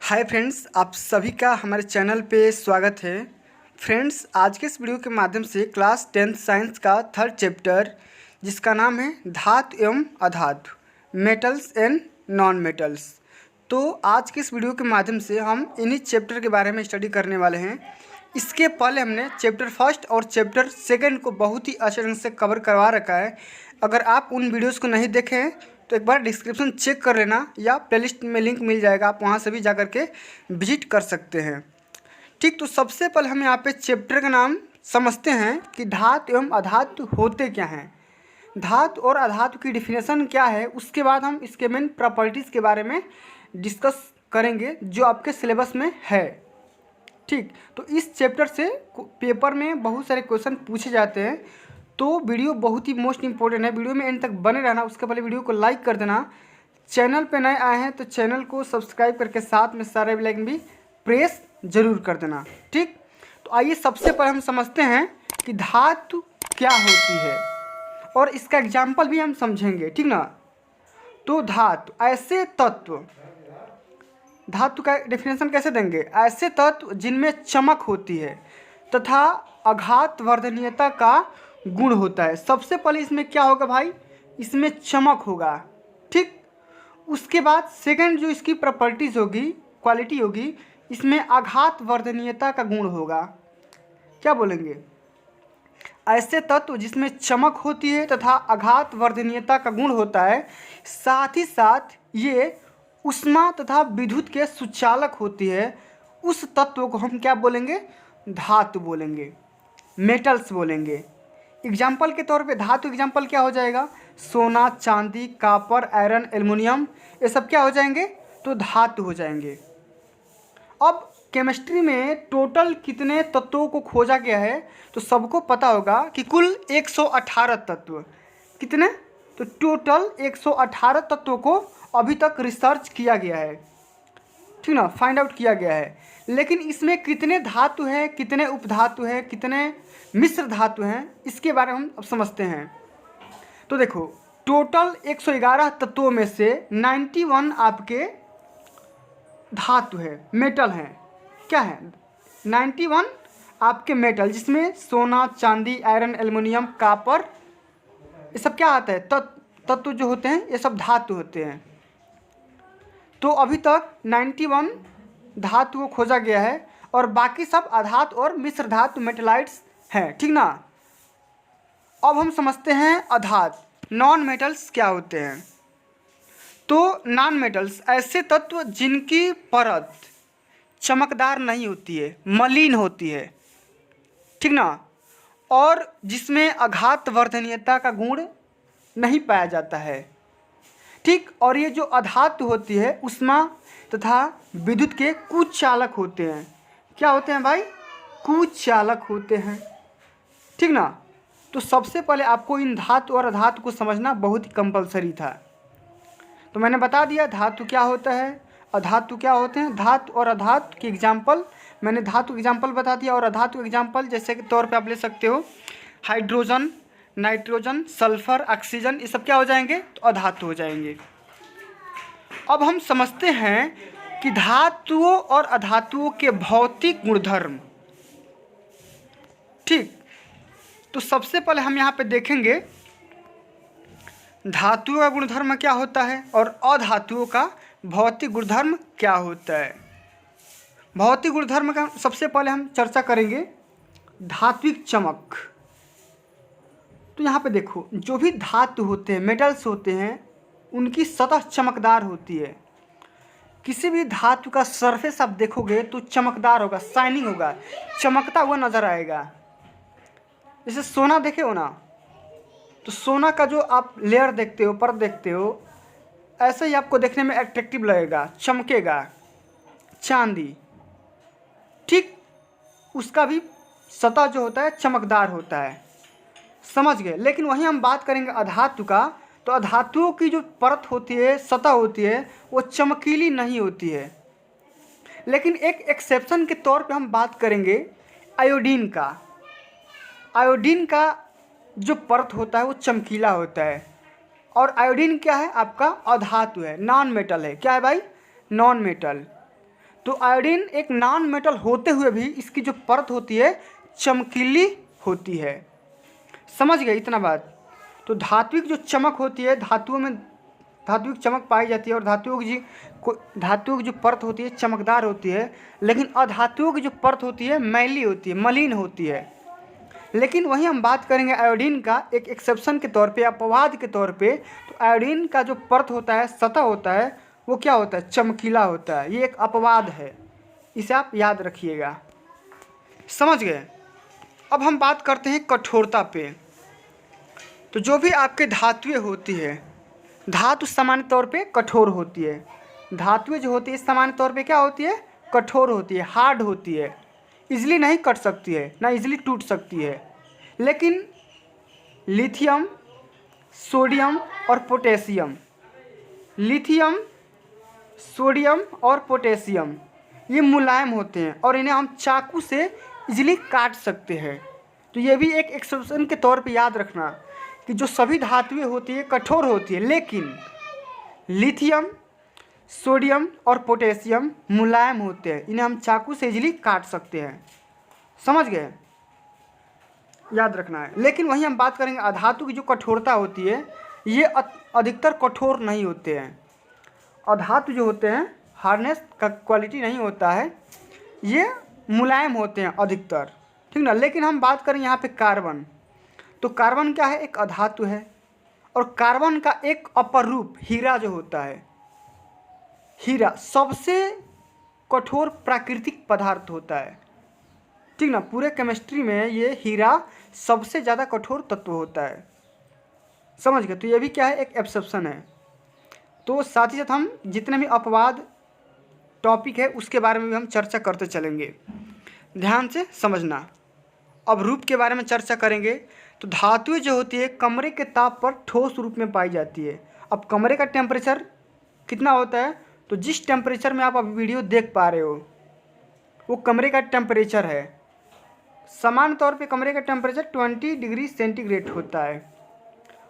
Hi friends, आप सभी का हमारे चैनल पे स्वागत है। फ्रेंड्स, आज के इस वीडियो के माध्यम से क्लास 10th साइंस का थर्ड चैप्टर जिसका नाम है धातु एवं अधातु, मेटल्स एंड नॉन मेटल्स। तो आज के इस वीडियो के माध्यम से हम इन्हीं चैप्टर के बारे में स्टडी करने वाले हैं। इसके पहले हमने चैप्टर फर्स्ट और चैप्टर सेकंड को बहुत ही अच्छे ढंग से कवर करवा रखा है। अगर आप उन वीडियोज़ को नहीं देखे हैं तो एक बार डिस्क्रिप्शन चेक कर लेना या प्लेलिस्ट में लिंक मिल जाएगा, आप वहाँ से भी जा कर के विजिट कर सकते हैं। ठीक, तो सबसे पहले हम यहाँ पे चैप्टर का नाम समझते हैं कि धातु एवं अधातु होते क्या हैं, धातु और अधातु की डिफिनेशन क्या है। उसके बाद हम इसके मेन प्रॉपर्टीज़ के बारे में डिस्कस करेंगे जो आपके सिलेबस में है। ठीक, तो इस चैप्टर से पेपर में बहुत सारे क्वेश्चन पूछे जाते हैं, तो वीडियो बहुत ही मोस्ट इंपॉर्टेंट है। वीडियो में एंड तक बने रहना। उसके पहले वीडियो को लाइक कर देना। चैनल पे नए आए हैं तो चैनल को सब्सक्राइब करके साथ में सारे बेल आइकन भी प्रेस जरूर कर देना। ठीक, तो आइए सबसे पहले हम समझते हैं कि धातु क्या होती है और इसका एग्जाम्पल भी हम समझेंगे। ठीक ना, तो धातु ऐसे तत्व, धातु का डेफिनेशन कैसे देंगे, ऐसे तत्व जिनमें चमक होती है तथा आघात वर्धनीयता का गुण होता है। सबसे पहले इसमें क्या होगा भाई, इसमें चमक होगा। ठीक, उसके बाद सेकंड जो इसकी प्रॉपर्टीज होगी, क्वालिटी होगी, इसमें आघात वर्धनीयता का गुण होगा। क्या बोलेंगे, ऐसे तत्व जिसमें चमक होती है तथा आघात वर्धनीयता का गुण होता है, साथ ही साथ ये ऊष्मा तथा विद्युत के सुचालक होती है, उस तत्व को हम क्या बोलेंगे, धातु बोलेंगे, मेटल्स बोलेंगे। एग्जाम्पल के तौर पे धातु एग्जाम्पल क्या हो जाएगा, सोना, चांदी, कॉपर, आयरन, एल्युमिनियम, ये सब क्या हो जाएंगे, तो धातु हो जाएंगे। अब केमिस्ट्री में टोटल कितने तत्वों को खोजा गया है, तो सबको पता होगा कि कुल 118 तत्व। कितने, तो टोटल 118 तत्वों को अभी तक रिसर्च किया गया है। ठीक ना, फाइंड आउट किया गया है। लेकिन इसमें कितने धातु हैं, कितने उपधातु हैं, कितने मिश्र धातु हैं, इसके बारे में हम अब समझते हैं। तो देखो, टोटल 111 तत्वों में से 91 आपके धातु है, मेटल हैं। क्या है, 91 आपके मेटल, जिसमें सोना, चांदी, आयरन, एल्युमिनियम, कॉपर, ये सब क्या आता है, तत्व जो होते हैं ये सब धातु होते हैं। तो अभी तक 91 धातु को खोजा गया है और बाकी सब अधातु और मिश्र धातु, मेटलाइट्स हैं। ठीक ना, अब हम समझते हैं अधातु, नॉन मेटल्स क्या होते हैं। तो नॉन मेटल्स ऐसे तत्व जिनकी परत चमकदार नहीं होती है, मलिन होती है। ठीक ना, और जिसमें आघात वर्धनीयता का गुण नहीं पाया जाता है। ठीक, और ये जो अधातु होती है ऊष्मा तथा विद्युत के कुचालक होते हैं। क्या होते हैं भाई, कुचालक होते हैं। ठीक ना, तो सबसे पहले आपको इन धातु और अधातु को समझना बहुत ही कंपलसरी था। तो मैंने बता दिया धातु क्या होता है, अधातु क्या होते हैं। धातु और अधातु की एग्जाम्पल मैंने धातु एग्जाम्पल बता दिया, और अधातु एग्जाम्पल जैसे के तौर पे आप ले सकते हो हाइड्रोजन, नाइट्रोजन, सल्फर, ऑक्सीजन, ये सब क्या हो जाएंगे, तो अधातु हो जाएंगे। अब हम समझते हैं कि धातुओं और अधातुओं के भौतिक गुणधर्म। ठीक, तो सबसे पहले हम यहाँ पे देखेंगे धातुओं का गुणधर्म क्या होता है और अधातुओं का भौतिक गुणधर्म क्या होता है। भौतिक गुणधर्म का सबसे पहले हम चर्चा करेंगे धात्विक चमक। तो यहाँ पे देखो, जो भी धातु होते हैं, मेटल्स होते हैं, उनकी सतह चमकदार होती है। किसी भी धातु का सरफेस आप देखोगे तो चमकदार होगा, शाइनिंग होगा, चमकता हुआ नजर आएगा। जैसे सोना देखे हो ना, तो सोना का जो आप लेयर देखते हो, परत देखते हो, ऐसे ही आपको देखने में अट्रैक्टिव लगेगा, चमकेगा। चांदी, ठीक, उसका भी सतह जो होता है चमकदार होता है, समझ गए। लेकिन वहीं हम बात करेंगे अधातु का, तो अधातुओं की जो परत होती है, सतह होती है, वो चमकीली नहीं होती है। लेकिन एक एक्सेप्शन के तौर पे हम बात करेंगे आयोडीन का। आयोडीन का जो परत होता है वो चमकीला होता है, और आयोडीन क्या है, आपका अधातु है, नॉन मेटल है। क्या है भाई, नॉन मेटल। तो आयोडीन एक नॉन मेटल होते हुए भी इसकी जो परत होती है चमकीली होती है। समझ गए इतना बात। तो धात्विक जो चमक होती है, धातुओं में धात्विक चमक पाई जाती है और धातुओं की जो परत होती है चमकदार होती है, लेकिन अधातुओं की जो परत होती है मैली होती है, मलिन होती है। लेकिन वहीं हम बात करेंगे आयोडीन का एक एक्सेप्शन के तौर पे, अपवाद के तौर पे। तो आयोडीन का जो परत होता है, सतह होता है, वो क्या होता है, चमकीला होता है। ये एक अपवाद है, इसे आप याद रखिएगा। समझ गए। अब हम बात करते हैं कठोरता पे। तो जो भी आपके धातुएं होती है, धातु सामान्य तौर पे कठोर होती है। धातुएं जो होती है सामान्य तौर पे क्या होती है, कठोर होती है, हार्ड होती है, इजीली नहीं कट सकती है, ना इजीली टूट सकती है। लेकिन लिथियम, सोडियम और पोटेशियम, लिथियम, सोडियम और पोटेशियम ये मुलायम होते हैं और इन्हें हम चाकू से इजीली काट सकते हैं। तो ये भी एक एक्सेप्शन के तौर पे याद रखना कि जो सभी धातुएं होती है कठोर होती है, लेकिन लिथियम, सोडियम और पोटेशियम मुलायम होते हैं, इन्हें हम चाकू से इजीली काट सकते हैं। समझ गए, याद रखना है। लेकिन वहीं हम बात करेंगे अधातु की जो कठोरता होती है, ये अधिकतर कठोर नहीं होते हैं। अधातु जो होते हैं हार्डनेस का क्वालिटी नहीं होता है, ये मुलायम होते हैं अधिकतर, ठीक ना। लेकिन हम बात करें यहाँ पे कार्बन, तो कार्बन क्या है, एक अधातु है और कार्बन का एक अपर रूप हीरा जो होता है, हीरा सबसे कठोर प्राकृतिक पदार्थ होता है, ठीक ना। पूरे केमिस्ट्री में ये हीरा सबसे ज़्यादा कठोर तत्व होता है। समझ गए। तो ये भी क्या है, एक एक्सेप्शन है। तो साथ ही साथ हम जितने भी अपवाद टॉपिक है उसके बारे में भी हम चर्चा करते चलेंगे, ध्यान से समझना। अब रूप के बारे में चर्चा करेंगे। तो धातुएं जो होती है कमरे के ताप पर ठोस रूप में पाई जाती है। अब कमरे का टेम्परेचर कितना होता है, तो जिस टेम्परेचर में आप अभी वीडियो देख पा रहे हो वो कमरे का टेम्परेचर है। सामान्य तौर पे कमरे का टेम्परेचर 20 डिग्री सेंटीग्रेड होता है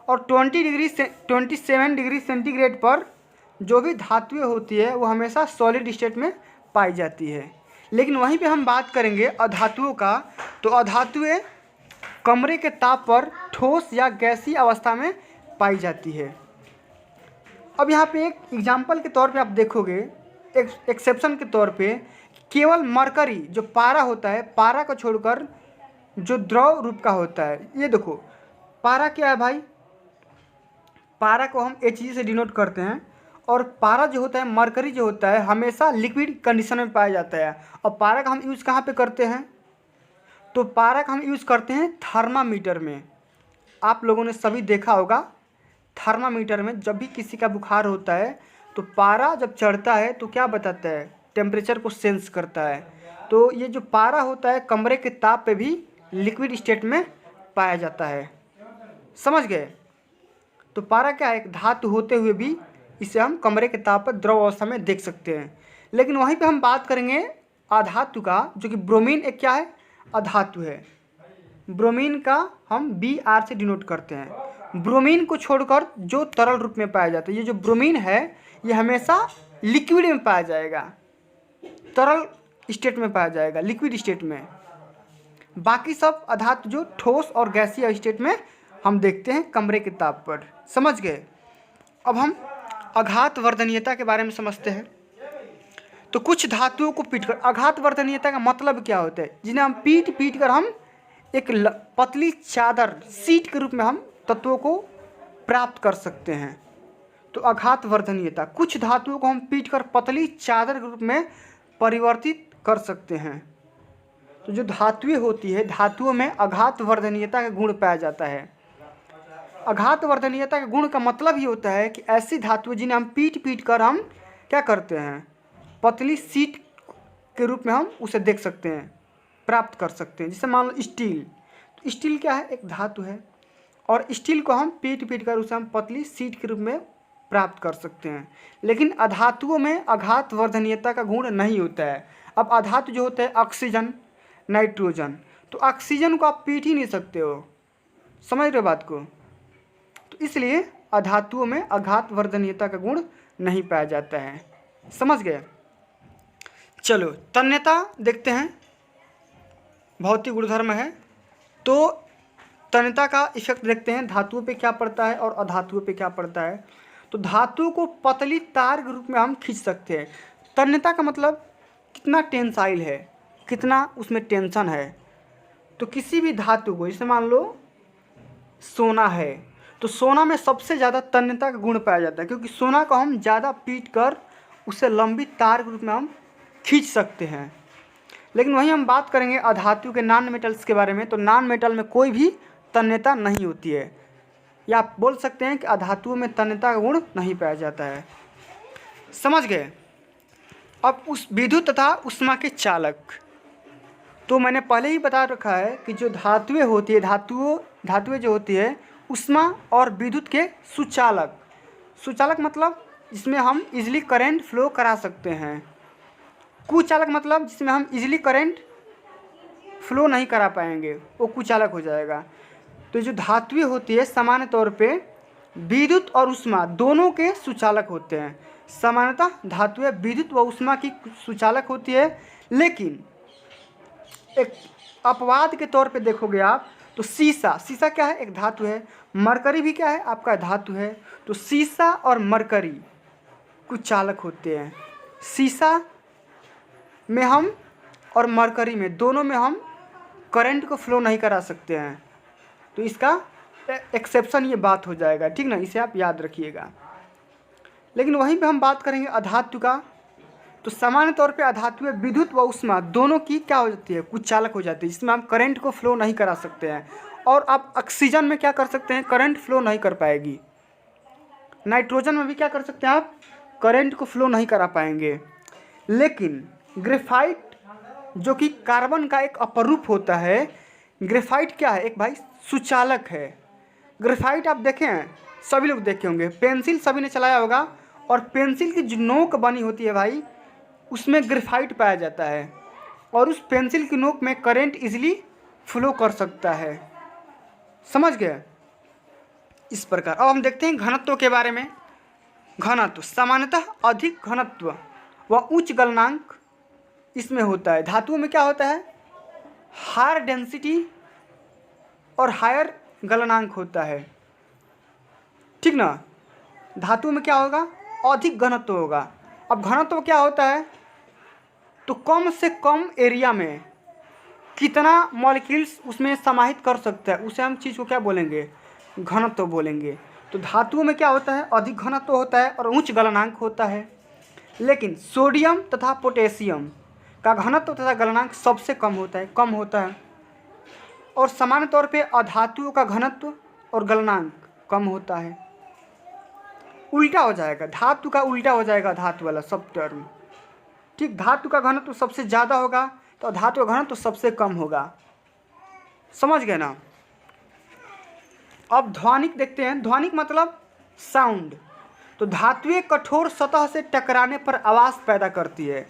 और 27 डिग्री सेंटीग्रेड पर जो भी धातुएं होती है वो हमेशा सॉलिड स्टेट में पाई जाती है। लेकिन वहीं पे हम बात करेंगे अधातुओं का, तो अधातुएं कमरे के ताप पर ठोस या गैसीय अवस्था में पाई जाती है। अब यहाँ पे एक एग्जाम्पल के तौर पे आप देखोगे, एक्सेप्शन के तौर पे, केवल मरकरी जो पारा होता है, पारा को छोड़कर जो द्रव रूप का होता है, ये देखो पारा क्या है भाई, पारा को हम Hg से डिनोट करते हैं और पारा जो होता है, मरकरी जो होता है, हमेशा लिक्विड कंडीशन में पाया जाता है। और पारा का हम यूज़ कहाँ पे करते हैं, तो पारा का हम यूज़ करते हैं थर्मामीटर में। आप लोगों ने सभी देखा होगा, थर्मामीटर में जब भी किसी का बुखार होता है तो पारा जब चढ़ता है तो क्या बताता है, टेम्परेचर को सेंस करता है। तो ये जो पारा होता है कमरे के ताप पे भी लिक्विड स्टेट में पाया जाता है। समझ गए। तो पारा क्या है, एक धातु होते हुए भी इसे हम कमरे के ताप पर द्रव अवस्था में देख सकते हैं। लेकिन वहीं पे हम बात करेंगे अधातु का, जो कि ब्रोमीन एक क्या है, अधातु है। ब्रोमीन का हम Br से डिनोट करते हैं। ब्रोमीन को छोड़कर जो तरल रूप में पाया जाता है, ये जो ब्रोमीन है ये हमेशा लिक्विड में पाया जाएगा, तरल स्टेट में पाया जाएगा, लिक्विड स्टेट में। बाकी सब अधातु जो ठोस और गैसीय स्टेट में हम देखते हैं कमरे के ताप पर। समझ गए। अब हम आघात वर्धनीयता के बारे में समझते हैं। तो कुछ धातुओं को पीटकर, आघात वर्धनीयता का मतलब क्या होता है, जिन्हें हम पीट कर हम एक पतली चादर, सीट के रूप में हम तत्वों को प्राप्त कर सकते हैं। तो आघात वर्धनीयता, कुछ धातुओं को हम पीट कर पतली चादर के रूप में परिवर्तित कर सकते हैं। तो जो धातुएं होती है, धातुओं में आघात वर्धनीयता का गुण पाया जाता है। आघात वर्धनीयता के गुण का मतलब ही होता है कि ऐसी धातुएं जिन्हें हम पीट कर हम क्या करते हैं, पतली सीट के रूप में हम उसे देख सकते हैं, प्राप्त कर सकते हैं। जैसे मान लो स्टील, तो स्टील क्या है, एक धातु है और स्टील को हम पीट कर उसे हम पतली सीट के रूप में प्राप्त कर सकते हैं। लेकिन अधातुओं में आघात वर्धनीयता का गुण नहीं होता है। अब अधातु जो होते हैं ऑक्सीजन, नाइट्रोजन, तो ऑक्सीजन को आप पीट ही नहीं सकते हो, समझ रहे हो बात को। तो इसलिए अधातुओं में आघात वर्धनीयता का गुण नहीं पाया जाता है। समझ गए। चलो तन्यता देखते हैं, भौतिक गुणधर्म है तो तन्यता का इफेक्ट देखते हैं, धातुओं पे क्या पड़ता है और अधातुओं पे क्या पड़ता है। तो धातुओं को पतली तार के रूप में हम खींच सकते हैं। तन्यता का मतलब कितना टेंसाइल है, कितना उसमें टेंशन है। तो किसी भी धातु को, जैसे मान लो सोना है, तो सोना में सबसे ज़्यादा तन्यता का गुण पाया जाता है, क्योंकि सोना को हम ज़्यादा पीट कर उसे लंबी तार के रूप में हम खींच सकते हैं। लेकिन वहीं हम बात करेंगे अधातु के नॉन मेटल्स के बारे में, तो नॉन मेटल में कोई भी तन्यता नहीं होती है, या आप बोल सकते हैं कि अधातुओं में तन्यता का गुण नहीं पाया जाता है। समझ गए। अब उस विद्युत तथा ऊष्मा के चालक, तो मैंने पहले ही बता रखा है कि जो धातुएं होती है, धातुएं जो होती है ऊष्मा और विद्युत के सुचालक। सुचालक मतलब जिसमें हम इजीली करंट फ्लो करा सकते हैं। कुचालक मतलब जिसमें हम इजीली करंट फ्लो नहीं करा पाएंगे, वो कुचालक हो जाएगा। तो जो धातुएं होती है सामान्य तौर पे विद्युत और ऊष्मा दोनों के सुचालक होते हैं। सामान्यतः धातुएं विद्युत व ऊष्मा की सुचालक होती है, लेकिन एक अपवाद के तौर पे देखोगे आप तो सीसा क्या है, एक धातु है। मरकरी भी क्या है, आपका धातु है। तो सीसा और मरकरी कुछ चालक होते हैं। सीसा में हम और मरकरी में, दोनों में हम करंट को फ्लो नहीं करा सकते हैं। तो इसका एक्सेप्शन ये बात हो जाएगा, ठीक ना, इसे आप याद रखिएगा। लेकिन वहीं पे हम बात करेंगे अधातु का, तो सामान्य तौर पे अधातुएं विद्युत व ऊष्मा दोनों की क्या हो जाती है, कुछ चालक हो जाती है, जिसमें हम करंट को फ्लो नहीं करा सकते हैं। और आप ऑक्सीजन में क्या कर सकते हैं, करंट फ्लो नहीं कर पाएगी। नाइट्रोजन में भी क्या कर सकते हैं आप, करंट को फ्लो नहीं करा पाएंगे। लेकिन ग्रेफाइट जो कि कार्बन का एक अपरूप होता है, ग्रेफाइट क्या है, एक भाई सुचालक है। ग्रेफाइट आप देखें हैं, सभी लोग देखे होंगे, पेंसिल सभी ने चलाया होगा, और पेंसिल की जो नोक बनी होती है भाई, उसमें ग्रेफाइट पाया जाता है, और उस पेंसिल की नोक में करंट इजीली फ्लो कर सकता है। समझ गए। इस प्रकार अब हम देखते हैं घनत्व के बारे में। घनत्व सामान्यतः अधिक घनत्व व उच्च गलनांक इसमें होता है। धातुओं में क्या होता है, हायर डेंसिटी और हायर गलनांक होता है, ठीक ना। धातुओं में क्या होगा, अधिक घनत्व होगा। अब घनत्व क्या होता है, तो कम से कम एरिया में कितना मॉलिक्यूल्स उसमें समाहित कर सकता है, उसे हम चीज़ को क्या बोलेंगे, घनत्व बोलेंगे। तो धातुओं में क्या होता है, अधिक घनत्व होता है और उच्च गलनांक होता है। लेकिन सोडियम तथा पोटेशियम का घनत्व तथा गलनांक सबसे कम होता है। और सामान्य तौर पे अधातुओं का घनत्व और गलनांक कम होता है। उल्टा हो जाएगा, धातु का उल्टा हो जाएगा धातु वाला सब टर्म, ठीक। धातु का घनत्व सबसे ज़्यादा होगा तो धातु का घनत्व सबसे कम होगा। समझ गए ना। अब ध्वनिक देखते हैं। ध्वनिक मतलब साउंड। तो धातुएं कठोर सतह से टकराने पर आवाज़ पैदा करती है।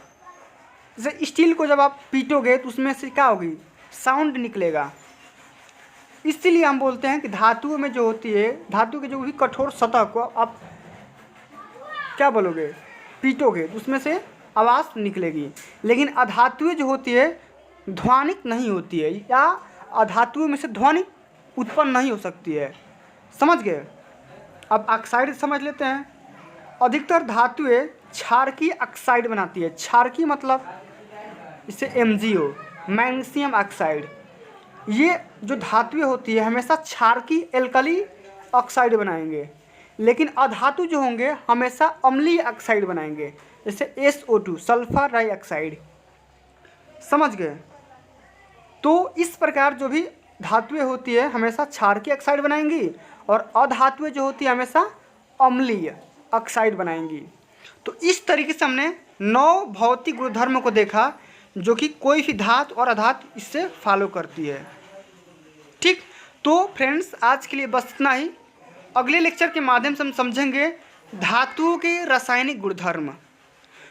जैसे स्टील को जब आप पीटोगे तो उसमें से क्या होगी, साउंड निकलेगा। इसीलिए हम बोलते हैं कि धातुओं में जो होती है, धातु की जो भी कठोर सतह को आप क्या बोलोगे, पीटोगे तो उसमें से आवाज़ निकलेगी। लेकिन अधातुएं जो होती है ध्वनिक नहीं होती है, या अधातुओं में से ध्वनि उत्पन्न नहीं हो सकती है। समझ गए। अब ऑक्साइड समझ लेते हैं। अधिकतर धातुएं क्षारकीय ऑक्साइड बनाती है। क्षारकीय मतलब इसे MgO, मैग्नीशियम ऑक्साइड। ये जो धातुएं होती है हमेशा क्षारकीय एल्कली ऑक्साइड बनाएंगे, लेकिन अधातु जो होंगे हमेशा अम्लीय ऑक्साइड बनाएंगे, जैसे SO2 सल्फर डाइऑक्साइड। समझ गए। तो इस प्रकार जो भी धातुएं होती है हमेशा क्षारकीय ऑक्साइड बनाएंगी, और अधातुएं जो होती है हमेशा अम्लीय ऑक्साइड बनाएंगी। तो इस तरीके से हमने 9 भौतिक गुणधर्मों को देखा, जो कि कोई भी धातु और अधातु इससे फॉलो करती है, ठीक। तो फ्रेंड्स आज के लिए बस इतना ही। अगले लेक्चर के माध्यम से हम समझेंगे धातुओं के रासायनिक गुणधर्म।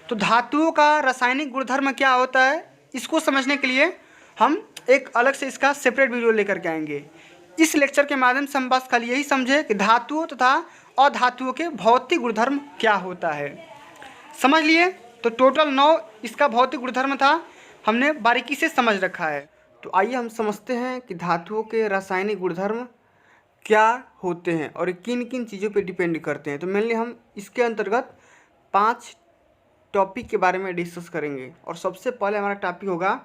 तो धातुओं का रासायनिक गुणधर्म क्या होता है, इसको समझने के लिए हम एक अलग से इसका सेपरेट वीडियो लेकर के आएंगे। इस लेक्चर के माध्यम से हम बस खाली यही समझे कि धातुओं तथा अधातुओं के भौतिक गुणधर्म क्या होता है। समझ लिए। तो टोटल 9 इसका भौतिक गुणधर्म था, हमने बारीकी से समझ रखा है। तो आइए हम समझते हैं कि धातुओं के रासायनिक गुणधर्म क्या होते हैं और किन किन चीज़ों पे डिपेंड करते हैं। तो मेनली हम इसके अंतर्गत 5 टॉपिक के बारे में डिस्कस करेंगे। और सबसे पहले हमारा टॉपिक होगा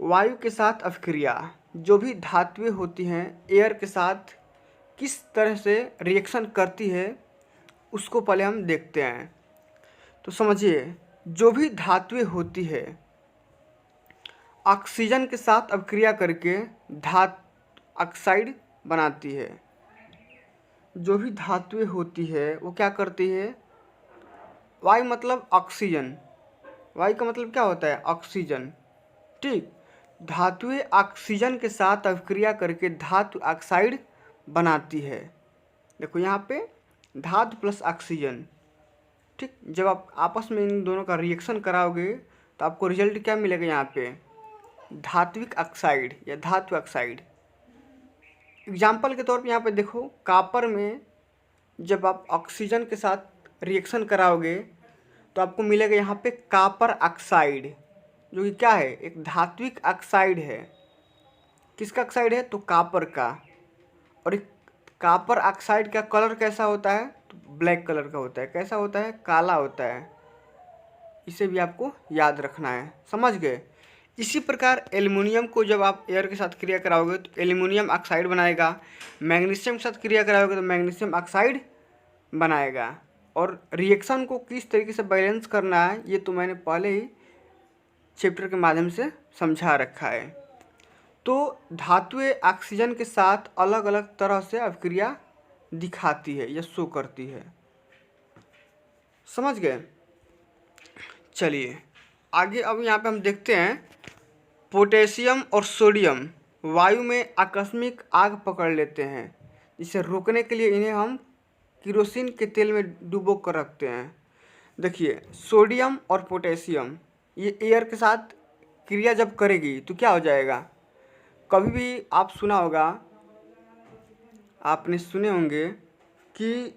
वायु के साथ अभिक्रिया। जो भी धातुएं होती हैं एयर के साथ किस तरह से रिएक्शन करती है उसको पहले हम देखते हैं। तो समझिए, जो भी धातुएं होती है ऑक्सीजन के साथ अभिक्रिया करके धातु ऑक्साइड बनाती है। जो भी धातुएं होती है वो क्या करती है, वायु मतलब ऑक्सीजन, वायु का मतलब क्या होता है, ऑक्सीजन। ठीक, धातुएं ऑक्सीजन के साथ अभिक्रिया करके धातु ऑक्साइड बनाती है। देखो यहाँ पे धातु प्लस ऑक्सीजन। ठीक, जब आप आपस में इन दोनों का रिएक्शन कराओगे तो आपको रिजल्ट क्या मिलेगा, यहाँ पे धात्विक ऑक्साइड या धातु ऑक्साइड। एग्जाम्पल के तौर पे यहाँ पे देखो, कॉपर में जब आप ऑक्सीजन के साथ रिएक्शन कराओगे तो आपको मिलेगा यहाँ पे कॉपर ऑक्साइड, जो कि क्या है, एक धात्विक ऑक्साइड है। किसका ऑक्साइड है, तो कॉपर का। और एक कॉपर ऑक्साइड का कलर कैसा होता है, तो ब्लैक कलर का होता है। कैसा होता है, काला होता है। इसे भी आपको याद रखना है, समझ गए। इसी प्रकार एल्युमिनियम को जब आप एयर के साथ क्रिया कराओगे तो एल्युमिनियम ऑक्साइड बनाएगा। मैग्नीशियम के साथ क्रिया कराओगे तो मैग्नीशियम ऑक्साइड बनाएगा। और रिएक्शन को किस तरीके से बैलेंस करना है ये तो मैंने पहले ही चैप्टर के माध्यम से समझा रखा है। तो धातुएं ऑक्सीजन के साथ अलग अलग तरह से अभिक्रिया दिखाती है या शो करती है, समझ गए। चलिए आगे अब यहाँ पे हम देखते हैं, पोटेशियम और सोडियम वायु में आकस्मिक आग पकड़ लेते हैं। जिसे रोकने के लिए इन्हें हम केरोसिन के तेल में डुबो कर रखते हैं। देखिए, सोडियम और पोटेशियम ये एयर के साथ क्रिया जब करेगी तो क्या हो जाएगा, कभी भी आप सुना होगा, आपने सुने होंगे कि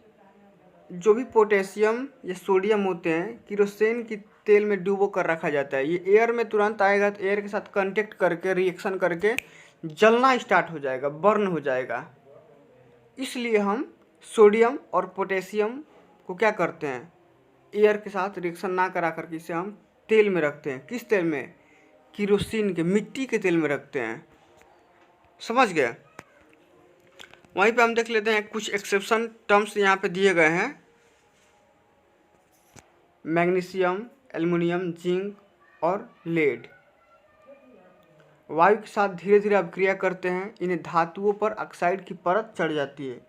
जो भी पोटेशियम या सोडियम होते हैं केरोसिन की तेल में डुबो कर रखा जाता है। ये एयर में तुरंत आएगा तो एयर के साथ कांटेक्ट करके रिएक्शन करके जलना स्टार्ट हो जाएगा, बर्न हो जाएगा। इसलिए हम सोडियम और पोटेशियम को क्या करते हैं, एयर के साथ रिएक्शन ना करा करके इसे हम तेल में रखते हैं। किस तेल में, केरोसिन के, मिट्टी के तेल में रखते हैं, समझ गए। वहीं पे हम देख लेते हैं कुछ एक्सेप्शन टर्म्स यहाँ पे दिए गए हैं। मैग्नीशियम, एल्युमिनियम, जिंक और लेड वायु के साथ धीरे धीरे अभिक्रिया करते हैं। इन्हें धातुओं पर ऑक्साइड की परत चढ़ जाती है।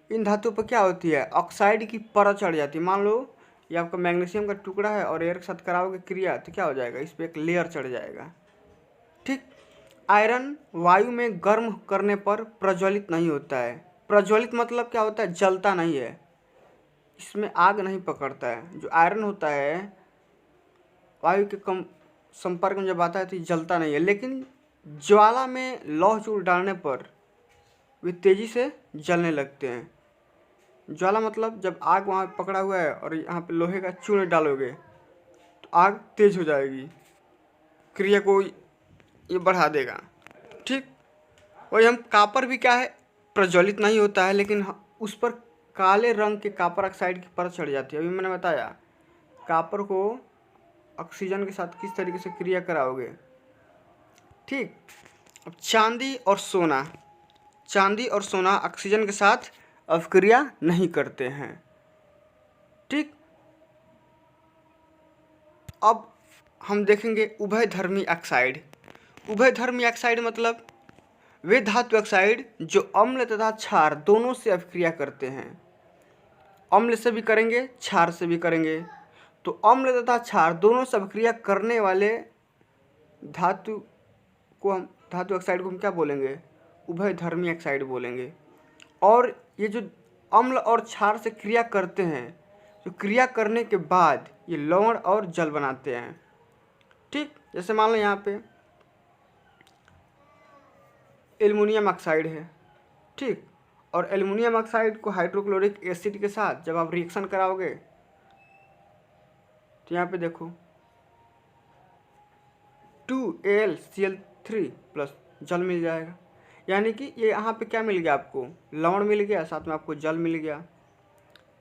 इन धातुओं पर क्या होती है, ऑक्साइड की परत चढ़ जाती है। मान लो ये आपका मैग्नीशियम का टुकड़ा है और एयर के साथ कराओगे क्रिया तो क्या हो जाएगा, इस पर एक लेयर चढ़ जाएगा। ठीक, आयरन वायु में गर्म करने पर प्रज्वलित नहीं होता है। प्रज्वलित मतलब क्या होता है, जलता नहीं है, इसमें आग नहीं पकड़ता है। जो आयरन होता है वायु के कम संपर्क में जब आता है तो जलता नहीं है, लेकिन ज्वाला में लौह चूर डालने पर वे तेज़ी से जलने लगते हैं। ज्वाला मतलब जब आग वहाँ पकड़ा हुआ है और यहाँ पे लोहे का चूर्ण डालोगे तो आग तेज हो जाएगी, क्रिया को ये बढ़ा देगा। ठीक, वही हम कॉपर भी क्या है, प्रज्वलित नहीं होता है, लेकिन उस पर काले रंग के कॉपर ऑक्साइड की परत चढ़ जाती है। अभी मैंने बताया कॉपर को ऑक्सीजन के साथ किस तरीके से क्रिया कराओगे। ठीक, अब चांदी और सोना, चांदी और सोना ऑक्सीजन के साथ अभिक्रिया नहीं करते हैं। ठीक, अब हम देखेंगे उभयधर्मी ऑक्साइड। उभयधर्मी ऑक्साइड मतलब वे धातु ऑक्साइड जो अम्ल तथा क्षार दोनों से अभिक्रिया करते हैं। अम्ल से भी करेंगे, क्षार से भी करेंगे। तो अम्ल तथा क्षार दोनों से अभिक्रिया करने वाले धातु ऑक्साइड को हम क्या बोलेंगे, उभयधर्मी ऑक्साइड बोलेंगे। और ये जो अम्ल और क्षार से क्रिया करते हैं, जो क्रिया करने के बाद ये लवण और जल बनाते हैं। ठीक, जैसे मान लो यहाँ पे एल्युमिनियम ऑक्साइड है। ठीक, और एल्युमिनियम ऑक्साइड को हाइड्रोक्लोरिक एसिड के साथ जब आप रिएक्शन कराओगे तो यहाँ पे देखो AlCl3 प्लस जल मिल जाएगा। यानी कि ये यहाँ पे क्या मिल गया आपको, लवण मिल गया, साथ में आपको जल मिल गया।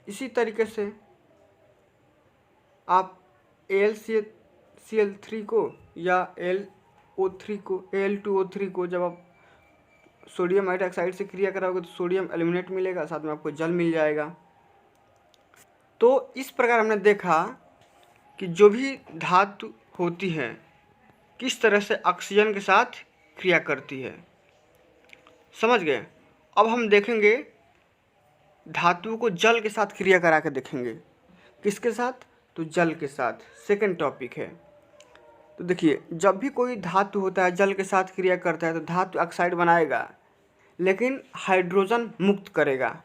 इसी तरीके से आप AlCl3 को या Al2O3 को जब आप सोडियम हाइड्रोक्साइड से क्रिया कराओगे तो सोडियम एल्यूमिनेट मिलेगा, साथ में आपको जल मिल जाएगा। तो इस प्रकार हमने देखा कि जो भी धातु होती है किस तरह से ऑक्सीजन के साथ क्रिया करती है, समझ गए। अब हम देखेंगे धातुओं को जल के साथ क्रिया करा के देखेंगे। किसके साथ, तो जल के साथ, सेकंड टॉपिक है। तो देखिए, जब भी कोई धातु होता है जल के साथ क्रिया करता है तो धातु ऑक्साइड बनाएगा लेकिन हाइड्रोजन मुक्त करेगा।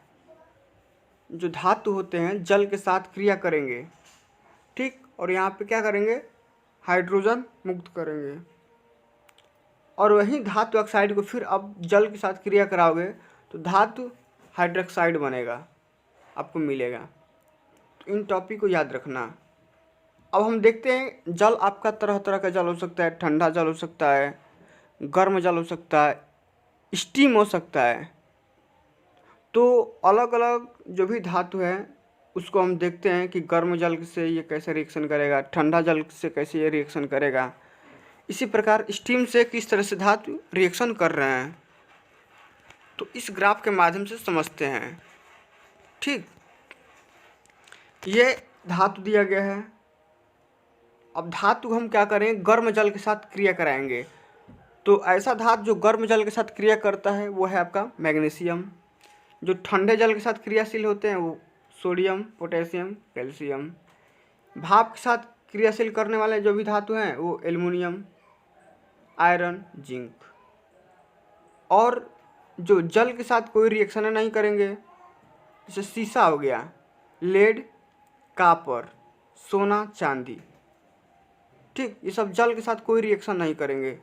जो धातु होते हैं जल के साथ क्रिया करेंगे, ठीक, और यहाँ पे क्या करेंगे, हाइड्रोजन मुक्त करेंगे। और वही धातु ऑक्साइड को फिर अब जल के साथ क्रिया कराओगे तो धातु हाइड्रोक्साइड बनेगा, आपको मिलेगा। तो इन टॉपिक को याद रखना। अब हम देखते हैं जल आपका तरह तरह का जल हो सकता है, ठंडा जल हो सकता है, गर्म जल हो सकता है, स्टीम हो सकता है। तो अलग अलग जो भी धातु है उसको हम देखते हैं कि गर्म जल से ये कैसे रिएक्शन करेगा, ठंडा जल से कैसे ये रिएक्शन करेगा। इसी प्रकार स्टीम से किस तरह से धातु रिएक्शन कर रहे हैं, तो इस ग्राफ के माध्यम से समझते हैं। ठीक, ये धातु दिया गया है। अब धातु हम क्या करें, गर्म जल के साथ क्रिया कराएंगे। तो ऐसा धातु जो गर्म जल के साथ क्रिया करता है वो है आपका मैग्नीशियम। जो ठंडे जल के साथ क्रियाशील होते हैं वो सोडियम, पोटेशियम, कैल्शियम। भाप के साथ क्रियाशील करने वाले जो भी धातु हैं वो एल्युमिनियम, आयरन, जिंक। और जो जल के साथ कोई रिएक्शन नहीं करेंगे, जैसे शीशा हो गया, लेड, कापर, सोना, चांदी, ठीक, ये सब जल के साथ कोई रिएक्शन नहीं करेंगे।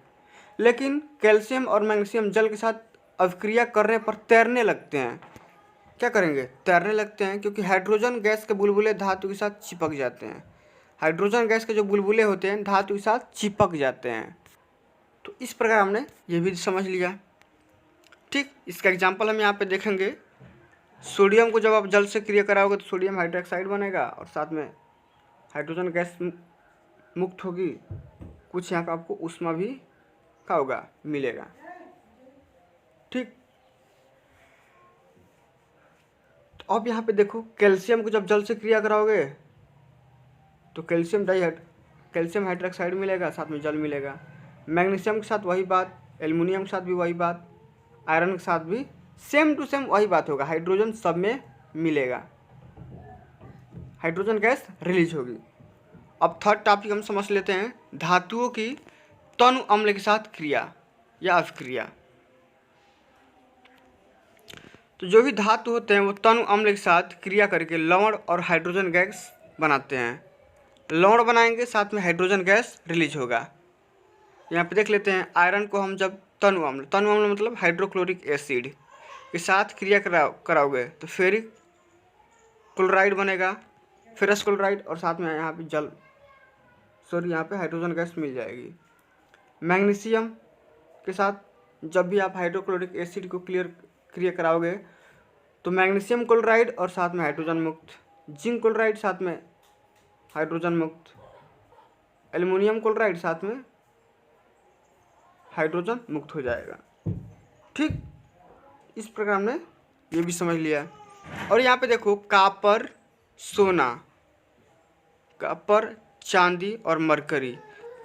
लेकिन कैल्शियम और मैग्नीशियम जल के साथ अभिक्रिया करने पर तैरने लगते हैं। क्या करेंगे, तैरने लगते हैं, क्योंकि हाइड्रोजन गैस के बुलबुले धातु के साथ चिपक जाते हैं। हाइड्रोजन गैस के जो बुलबुले होते हैं धातु के साथ चिपक जाते हैं। तो इस प्रकार हमने ये भी समझ लिया। ठीक, इसका एग्जाम्पल हम यहाँ पे देखेंगे। सोडियम को जब आप जल से क्रिया कराओगे तो सोडियम हाइड्रोक्साइड बनेगा और साथ में हाइड्रोजन गैस मुक्त होगी। कुछ यहाँ का आपको ऊष्मा भी क्या होगा, मिलेगा। ठीक, तो अब यहाँ पे देखो, कैल्शियम को जब जल से क्रिया कराओगे तो कैल्शियम हाइड्रोक्साइड मिलेगा, साथ में जल मिलेगा। मैग्नीशियम के साथ वही बात, एल्युमिनियम के साथ भी वही बात, आयरन के साथ भी सेम टू सेम वही बात होगा, हाइड्रोजन सब में मिलेगा, हाइड्रोजन गैस रिलीज होगी। अब थर्ड टॉपिक हम समझ लेते हैं, धातुओं की तनु अम्ल के साथ क्रिया या अभिक्रिया। तो जो भी धातु होते हैं वो तनु अम्ल के साथ क्रिया करके लवण और हाइड्रोजन गैस बनाते हैं। लवण बनाएंगे, साथ में हाइड्रोजन गैस रिलीज होगा। यहाँ पे देख लेते हैं, आयरन को हम जब तनु अम्ल मतलब हाइड्रोक्लोरिक एसिड के साथ क्रिया कराओगे तो फेरिक क्लोराइड बनेगा, फेरस क्लोराइड, और साथ में यहाँ पे यहाँ पे हाइड्रोजन गैस मिल जाएगी। मैग्नीशियम के साथ जब भी आप हाइड्रोक्लोरिक एसिड को क्रिया कराओगे तो मैग्नीशियम क्लोराइड और साथ में हाइड्रोजन मुक्त, जिंक क्लोराइड साथ में हाइड्रोजन मुक्त, एल्युमिनियम क्लोराइड साथ में हाइड्रोजन मुक्त हो जाएगा। ठीक, इस प्रकार हमने ये भी समझ लिया। और यहाँ पे देखो, कापर, सोना, कापर, चांदी और मरकरी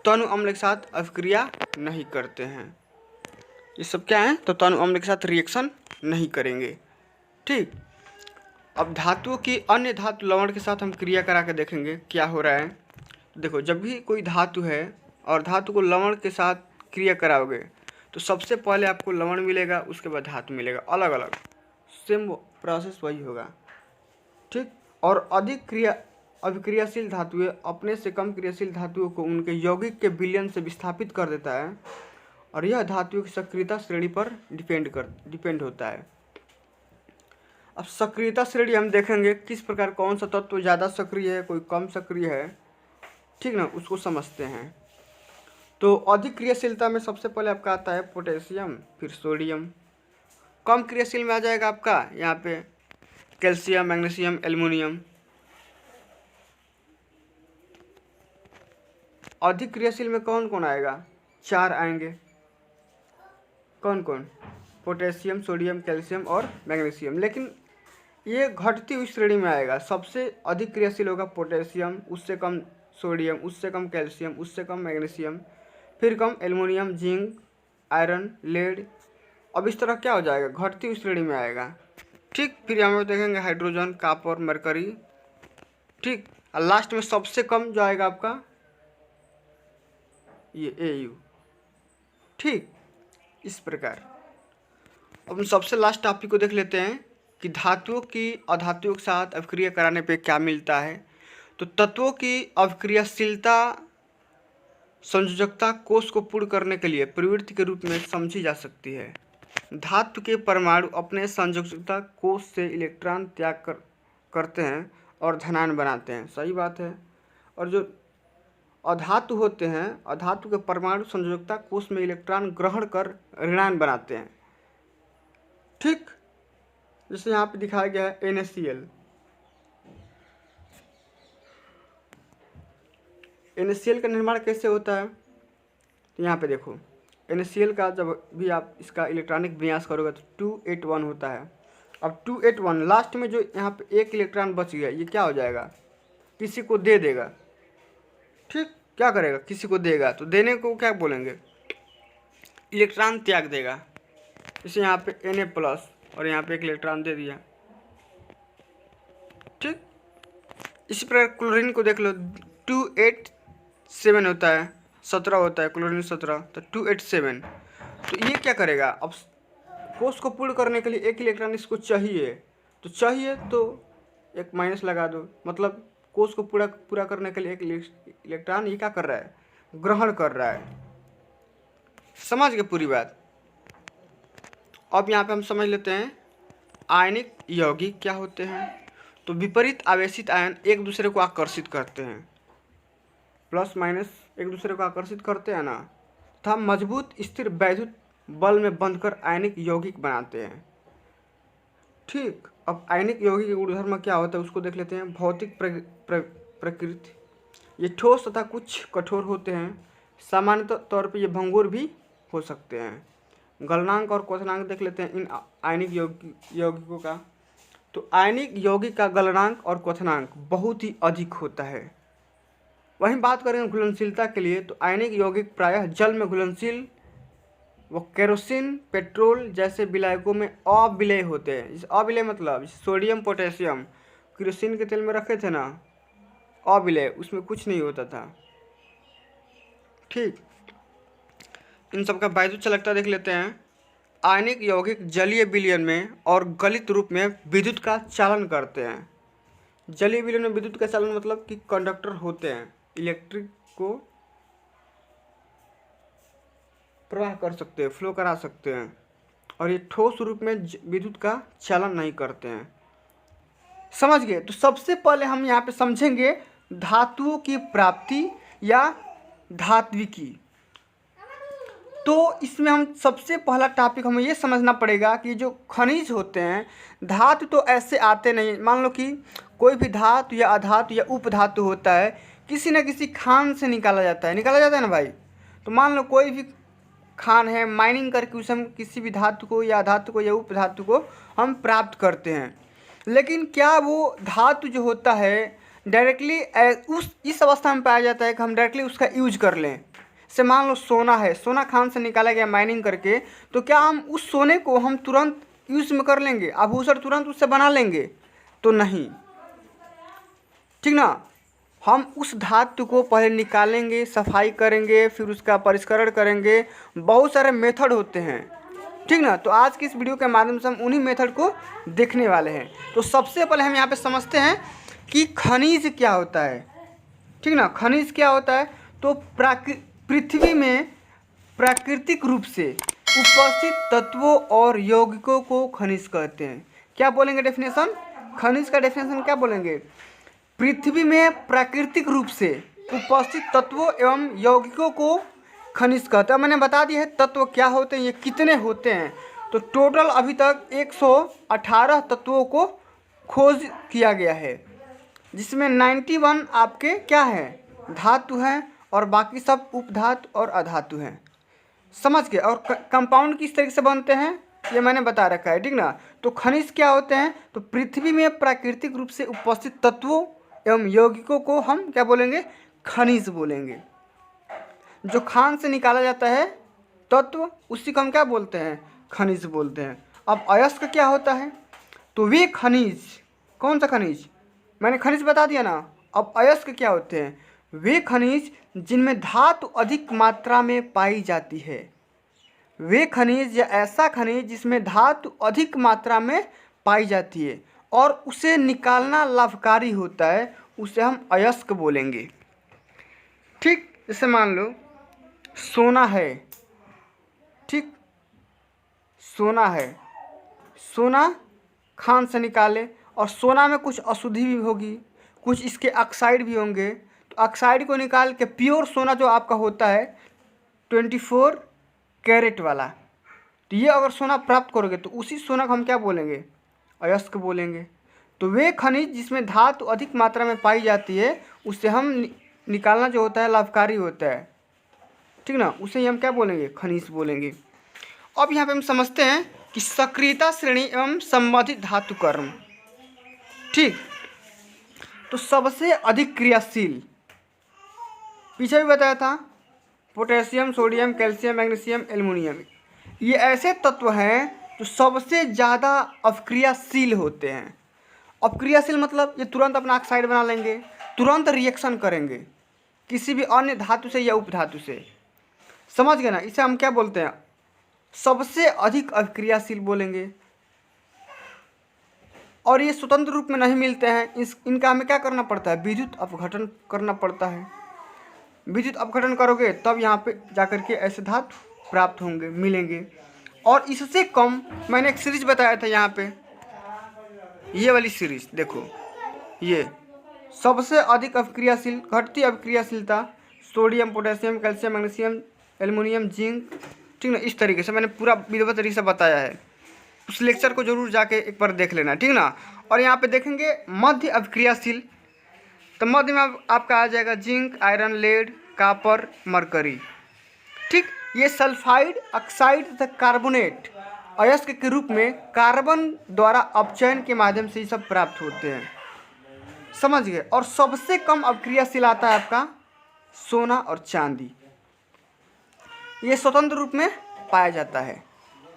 तनु अम्ल के साथ अभिक्रिया नहीं करते हैं। ये सब क्या है, तो तनु अम्ल के साथ रिएक्शन नहीं करेंगे। ठीक, अब धातुओं की अन्य धातु लवण के साथ हम क्रिया करा के देखेंगे क्या हो रहा है। देखो, जब भी कोई धातु है और धातु को लवण के साथ क्रिया कराओगे तो सबसे पहले आपको लवण मिलेगा, उसके बाद धातु मिलेगा, अलग अलग, सेम प्रोसेस वही होगा। ठीक, और अधिक अभिक्रियाशील धातुएं अपने से कम क्रियाशील धातुओं को उनके यौगिक के विलयन से विस्थापित कर देता है और यह धातुओं की सक्रियता श्रेणी पर डिपेंड होता है। अब सक्रियता श्रेणी हम देखेंगे किस प्रकार, कौन सा तत्व ज़्यादा सक्रिय है, कोई कम सक्रिय है, ठीक ना, उसको समझते हैं। तो अधिक क्रियाशीलता में सबसे पहले आपका आता है पोटेशियम, फिर सोडियम। कम क्रियाशील में आ जाएगा आपका यहाँ पे कैल्शियम, मैग्नीशियम, एल्युमिनियम। अधिक क्रियाशील में कौन कौन आएगा? 4 आएंगे। कौन कौन? पोटेशियम, सोडियम, कैल्शियम और मैग्नीशियम। लेकिन ये घटती हुई श्रेणी में आएगा। सबसे अधिक क्रियाशील होगा पोटेशियम, उससे कम सोडियम, उससे कम कैल्शियम, उससे कम मैग्नीशियम, फिर कम एल्युमिनियम, जिंक, आयरन, लेड। अब इस तरह क्या हो जाएगा? घटती हुई श्रेणी में आएगा। ठीक, फिर यहाँ पे देखेंगे हाइड्रोजन, कॉपर, मरकरी। ठीक, और लास्ट में सबसे कम जो आएगा आपका ये Au। ठीक, इस प्रकार। अब हम सबसे लास्ट टॉपिक को देख लेते हैं कि धातुओं की अधातुओं के साथ अभिक्रिया कराने पे क्या मिलता है। तो तत्वों की अभिक्रियाशीलता संयोजकता कोष को पूर्ण करने के लिए प्रवृत्ति के रूप में समझी जा सकती है। धातु के परमाणु अपने संयोजकता कोष से इलेक्ट्रॉन त्याग करते हैं और धनायन बनाते हैं। सही बात है। और जो अधातु होते हैं, अधातु के परमाणु संयोजकता कोष में इलेक्ट्रॉन ग्रहण कर ऋणायन बनाते हैं। ठीक, जैसे यहाँ पे दिखाया गया है NaCl। NaCl का निर्माण कैसे होता है? तो यहाँ पे देखो, NaCl का जब भी आप इसका इलेक्ट्रॉनिक विन्यास करोगे तो 281 होता है। अब 281 लास्ट में जो यहाँ पे एक इलेक्ट्रॉन बच गया, ये क्या हो जाएगा? किसी को दे देगा। ठीक, क्या करेगा? किसी को देगा। तो देने को क्या बोलेंगे? इलेक्ट्रॉन त्याग देगा। इसे यहाँ पे Na+ और यहाँ पे एक इलेक्ट्रॉन दे दिया। ठीक, इसी प्रकार क्लोरीन को देख लो, 287 होता है, 17 होता है क्लोरीन 17, तो 287। तो ये क्या करेगा? अब कोष को पूर्ण करने के लिए एक इलेक्ट्रॉन इसको चाहिए, तो एक माइनस लगा दो। मतलब कोष को पूरा करने के लिए एक इलेक्ट्रॉन ये क्या कर रहा है? ग्रहण कर रहा है। समझ गए पूरी बात? अब यहाँ पे हम समझ लेते हैं आयनिक यौगिक क्या होते हैं। तो विपरीत आवेशित आयन एक दूसरे को आकर्षित करते हैं, प्लस माइनस एक दूसरे को आकर्षित करते हैं ना, तथा मजबूत स्थिर वैद्युत बल में बंधकर आयनिक यौगिक बनाते हैं। ठीक, अब आयनिक यौगिक के गुणधर्म क्या होता है उसको देख लेते हैं। भौतिक प्रकृति, ये ठोस तथा कुछ कठोर होते हैं। सामान्य तौर पे ये भंगुर भी हो सकते हैं। गलनांक और क्वथनांक देख लेते हैं इन आयनिक यौगिकों का। तो आयनिक यौगिक का गलनांक और क्वथनांक बहुत ही अधिक होता है। वहीं बात करें घुलनशीलता के लिए, तो आयनिक यौगिक प्रायः जल में घुलनशील व केरोसिन, पेट्रोल जैसे विलायकों में अविलेय होते हैं। जैसे अविलेय मतलब सोडियम, पोटेशियम केरोसिन के तेल में रखे थे ना, अविलेय, उसमें कुछ नहीं होता था। ठीक, इन सब का वैद्युत चालकता देख लेते हैं। आयनिक यौगिक जलीय विलयन में और गलित रूप में विद्युत का चालन करते हैं। जलीय विलयन में विद्युत का चालन मतलब कि कंडक्टर होते हैं, इलेक्ट्रिक को प्रवाह कर सकते हैं, फ्लो करा सकते हैं। और ये ठोस रूप में विद्युत का चालन नहीं करते हैं। समझ गए? तो सबसे पहले हम यहाँ पे समझेंगे धातुओं की प्राप्ति या धात्विकी। तो इसमें हम सबसे पहला टॉपिक हमें ये समझना पड़ेगा कि जो खनिज होते हैं, धातु तो ऐसे आते नहीं। मान लो कि कोई भी धातु या अधातु या उपधातु होता है, किसी न किसी खान से निकाला जाता है ना भाई। तो मान लो कोई भी खान है, माइनिंग करके उसे हम किसी भी धातु को या अधातु को या उपधातु को हम प्राप्त करते हैं। लेकिन क्या वो धातु जो होता है डायरेक्टली इस अवस्था में पाया जाता है कि हम डायरेक्टली उसका यूज कर लें? से मान लो सोना है, सोना खान से निकाला गया माइनिंग करके, तो क्या हम उस सोने को हम तुरंत यूज में कर लेंगे, आभूषण तुरंत उससे बना लेंगे? तो नहीं। ठीक ना, हम उस धातु को पहले निकालेंगे, सफाई करेंगे, फिर उसका परिष्करण करेंगे। बहुत सारे मेथड होते हैं। ठीक ना, तो आज की इस वीडियो के माध्यम से हम उन्हीं मेथड को देखने वाले हैं। तो सबसे पहले हम यहाँ पे समझते हैं कि खनिज क्या होता है। ठीक ना, खनिज क्या होता है? तो पृथ्वी में प्राकृतिक रूप से उपस्थित तत्वों और यौगिकों को खनिज कहते हैं। क्या बोलेंगे डेफिनेशन? खनिज का डेफिनेशन क्या बोलेंगे? पृथ्वी में प्राकृतिक रूप से उपस्थित तत्वों एवं यौगिकों को खनिज कहते हैं। मैंने बता दिया है तत्व क्या होते हैं, ये कितने होते हैं। तो टोटल अभी तक 118 तत्वों को खोज किया गया है, जिसमें 91 आपके क्या है, धातु हैं, और बाकी सब उपधातु और अधातु हैं। समझ गए। और कंपाउंड किस तरीके से बनते हैं ये मैंने बता रखा है, ठीक ना। तो खनिज क्या होते हैं, तो पृथ्वी में प्राकृतिक रूप से उपस्थित तत्वों एवं यौगिकों को हम क्या बोलेंगे, खनिज बोलेंगे। जो खान से निकाला जाता है तत्व, उसी को हम क्या बोलते हैं, खनिज बोलते हैं। अब अयस्क क्या होता है, तो वे खनिज, कौन सा खनिज, मैंने खनिज बता दिया ना। अब अयस्क क्या होते हैं, वे खनिज जिनमें धातु अधिक मात्रा में पाई जाती है। वे खनिज या ऐसा खनिज जिसमें धातु अधिक मात्रा में पाई जाती है और उसे निकालना लाभकारी होता है, उसे हम अयस्क बोलेंगे। ठीक, जैसे मान लो सोना है, ठीक, सोना है, सोना खान से निकाले, और सोना में कुछ अशुद्धि भी होगी, कुछ इसके ऑक्साइड भी होंगे। तो ऑक्साइड को निकाल के प्योर सोना जो आपका होता है 24 कैरेट वाला, तो ये अगर सोना प्राप्त करोगे तो उसी सोना को हम क्या बोलेंगे, अयस्क बोलेंगे। तो वे खनिज जिसमें धातु अधिक मात्रा में पाई जाती है, उससे हम निकालना जो होता है लाभकारी होता है, ठीक ना, उसे हम क्या बोलेंगे, खनिज बोलेंगे। अब यहाँ पे हम समझते हैं कि सक्रियता श्रेणी एवं संबंधित धातु कर्म। ठीक, तो सबसे अधिक क्रियाशील, पीछे भी बताया था, potassium, sodium, calcium, magnesium, aluminium, ये ऐसे तत्व हैं जो सबसे ज़्यादा अवक्रियाशील होते हैं। अवक्रियाशील मतलब ये तुरंत अपना ऑक्साइड बना लेंगे, तुरंत रिएक्शन करेंगे किसी भी अन्य धातु से या उपधातु से। समझ गए ना, इसे हम क्या बोलते हैं, सबसे अधिक अवक्रियाशील बोलेंगे। और ये स्वतंत्र रूप में नहीं मिलते हैं, इनका हमें क्या करना पड़ता है, विद्युत अपघटन करना पड़ता है। विद्युत अपघटन करोगे तब यहाँ पे जाकर के ऐसे धातु प्राप्त होंगे, मिलेंगे। और इससे कम मैंने एक सीरीज बताया था यहाँ पे, ये वाली सीरीज देखो, ये सबसे अधिक अवक्रियाशील, घटती अवक्रियाशीलता, sodium, potassium, calcium, magnesium, aluminium, zinc, ठीक ना। इस तरीके से मैंने पूरा विधिवत तरीके से बताया है, उस लेक्चर को जरूर जाके एक बार देख लेना, ठीक ना। और यहाँ पे देखेंगे मध्य अवक्रियाशील, तो मध्य में आपका आ जाएगा zinc, iron, lead, copper, mercury. ठीक, ये सल्फाइड, ऑक्साइड तथा कार्बोनेट अयस्क के रूप में कार्बन द्वारा अपचयन के माध्यम से ये सब प्राप्त होते हैं। समझ गए। और सबसे कम अवक्रियाशील आता है आपका सोना और चांदी, ये स्वतंत्र रूप में पाया जाता है।